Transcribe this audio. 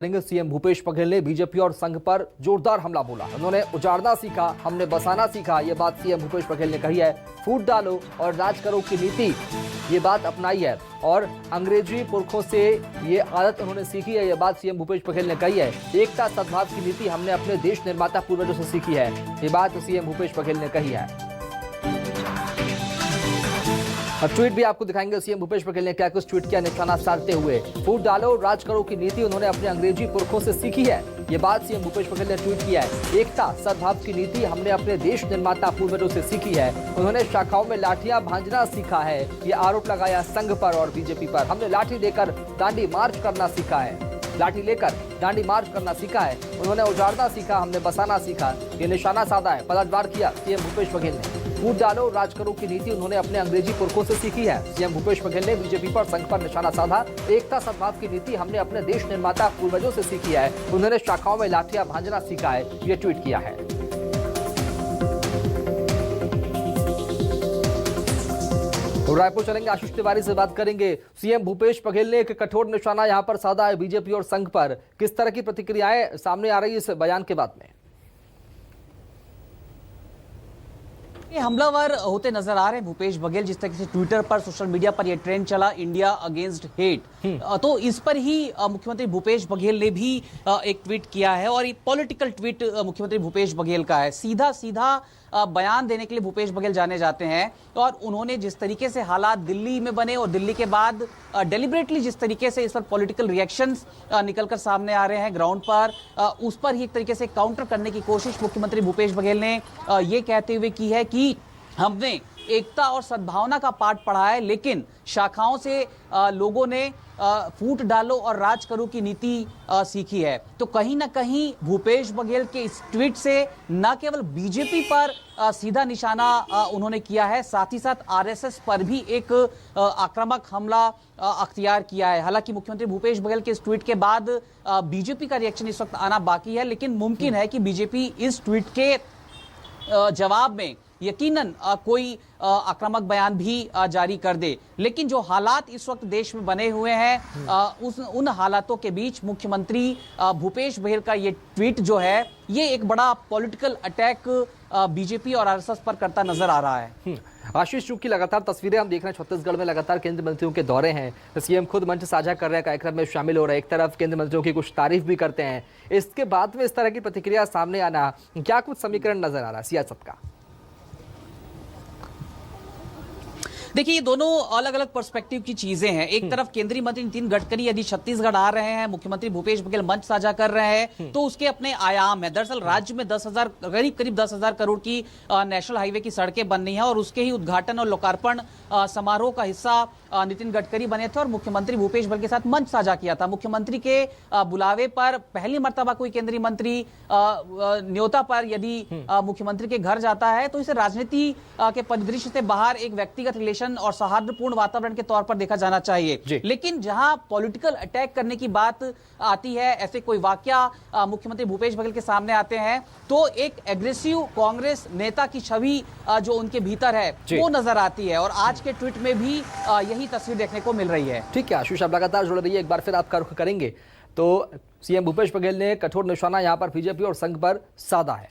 CM Bhupesh Baghel ने BJP और संघ पर जोरदार हमला बोला। उन्होंने उजाड़ना सीखा, हमने बसाना सीखा। ये बात सीएम भूपेश बघेल ने कही है। फूट डालो और राज करो की नीति, ये बात अपनाई है और अंग्रेजी पुरखों से ये आदत उन्होंने सीखी है। ये बात सीएम भूपेश बघेल ने कही है। एकता सद्भाव की नीति हमने अपने देश निर्माता पूर्वजों से सीखी है। ये बात सीएम भूपेश बघेल ने कही है। अब ट्वीट भी आपको दिखाएंगे सीएम भूपेश बघेल ने क्या कुछ ट्वीट किया निशाना साधते हुए। फूट डालो राज करो की नीति उन्होंने अपने अंग्रेजी पुरखों से सीखी है। ये बात सीएम भूपेश बघेल ने ट्वीट किया है। एकता सद्भाव की नीति हमने अपने देश निर्माता पूर्वजों से सीखी है। उन्होंने शाखाओं में लाठियां भांजना सीखा है। ये आरोप लगाया संघ पर और बीजेपी पर। हमने लाठी लेकर दांडी मार्च करना सीखा है। लाठी लेकर दांडी मार्च करना सीखा है। उन्होंने उजाड़ना सीखा, हमने बसाना सीखा। ये निशाना साधा है, पलटवार किया सीएम भूपेश बघेल ने। फूट डालो राज करो की नीति उन्होंने अपने अंग्रेजी पुरखों से सीखी है। सीएम भूपेश बघेल ने बीजेपी पर संघ पर निशाना साधा। एकता सद्भाव की नीति हमने अपने देश निर्माता पूर्वजों से सीखी है। उन्होंने शाखाओं में लाठियां भांजना सीखा है। ये ट्वीट किया है। रायपुर चलेंगे, आशीष तिवारी से बात करेंगे। सीएम भूपेश बघेल ने एक कठोर निशाना यहां पर साधा है बीजेपी और संघ पर। किस तरह की प्रतिक्रियाएं सामने आ रही है इस बयान के बाद में? ये हमलावर होते नजर आ रहे हैं भूपेश बघेल। जिस तरह से ट्विटर पर, सोशल मीडिया पर ये ट्रेंड चला, इंडिया अगेंस्ट हेट, तो इस पर ही मुख्यमंत्री भूपेश बघेल ने भी एक ट्वीट किया है और ये पॉलिटिकल ट्वीट मुख्यमंत्री भूपेश बघेल का है। सीधा सीधा बयान देने के लिए भूपेश बघेल जाने जाते हैं और उन्होंने जिस तरीके से हालात दिल्ली में बने और दिल्ली के बाद डेलिबरेटली जिस तरीके से इस पर पॉलिटिकल रिएक्शंस निकलकर सामने आ रहे हैं ग्राउंड पर, उस पर ही एक तरीके से काउंटर करने की कोशिश मुख्यमंत्री भूपेश बघेल ने ये कहते हुए की है कि हमने एकता और सद्भावना का पाठ पढ़ा है, लेकिन शाखाओं से लोगों ने फूट डालो और राज करो की नीति सीखी है। तो कहीं ना कहीं भूपेश बघेल के इस ट्वीट से न केवल बीजेपी पर सीधा निशाना उन्होंने किया है, साथ ही साथ आरएसएस पर भी एक आक्रामक हमला अख्तियार किया है। हालांकि मुख्यमंत्री भूपेश बघेल के इस ट्वीट के बाद बीजेपी का रिएक्शन इस वक्त आना बाकी है, लेकिन मुमकिन है कि बीजेपी इस ट्वीट के जवाब में यकीनन कोई आक्रामक बयान भी जारी कर दे। लेकिन जो हालात इस वक्त देश में बने हुए हैं, उन हालातों के बीच मुख्यमंत्री भूपेश बघेल का ये ट्वीट जो है, ये एक बड़ा पॉलिटिकल अटैक बीजेपी और आरएसएस पर करता नजर आ रहा है। आशीष, चूंकि लगातार तस्वीरें हम देख रहे हैं, छत्तीसगढ़ में लगातार केंद्रीय मंत्रियों के दौरे हैं, सीएम खुद मंच साझा कर रहे हैं, कार्यक्रम में शामिल हो रहे हैं। एक तरफ केंद्रीय मंत्रियों की कुछ तारीफ भी करते हैं, इसके बाद में इस तरह की प्रतिक्रिया सामने आना, क्या कुछ समीकरण नजर आ रहा है सियासत का? देखिए, ये दोनों अलग अलग पर्सपेक्टिव की चीजें हैं। एक तरफ केंद्रीय मंत्री नितिन गडकरी यदि छत्तीसगढ़ आ रहे हैं, मुख्यमंत्री भूपेश बघेल मंच साझा कर रहे हैं, तो उसके अपने आयाम है। दरअसल राज्य में 10,000 करीब 10,000 करोड़ की नेशनल हाईवे की सड़कें बननी है और उसके ही उद्घाटन और लोकार्पण समारोह का हिस्सा नितिन गडकरी बने थे और मुख्यमंत्री भूपेश बघेल के साथ मंच साझा किया था। मुख्यमंत्री के बुलावे पर पहली मर्तबा कोई केंद्रीय मंत्री न्योता पर यदि मुख्यमंत्री के घर जाता है, तो इसे राजनीति के परिदृश्य से बाहर एक व्यक्तिगत रिलेशन और सौहार्दपूर्ण वातावरण के तौर पर देखा जाना चाहिए। लेकिन जहां पॉलिटिकल अटैक करने की बात आती है, ऐसे कोई वाकया मुख्यमंत्री भूपेश बघेल के सामने आते हैं, तो एक एग्रेसिव कांग्रेस नेता की छवि जो उनके भीतर है वो नजर आती है और आज के ट्वीट में भी यही तस्वीर देखने को मिल रही है। ठीक है आशीष, आप लगातार जुड़े रहिए। एक बार फिर आपका रुख करेंगे तो सीएम भूपेश बघेल ने कठोर निशाना यहां पर बीजेपी और संघ पर साधा है।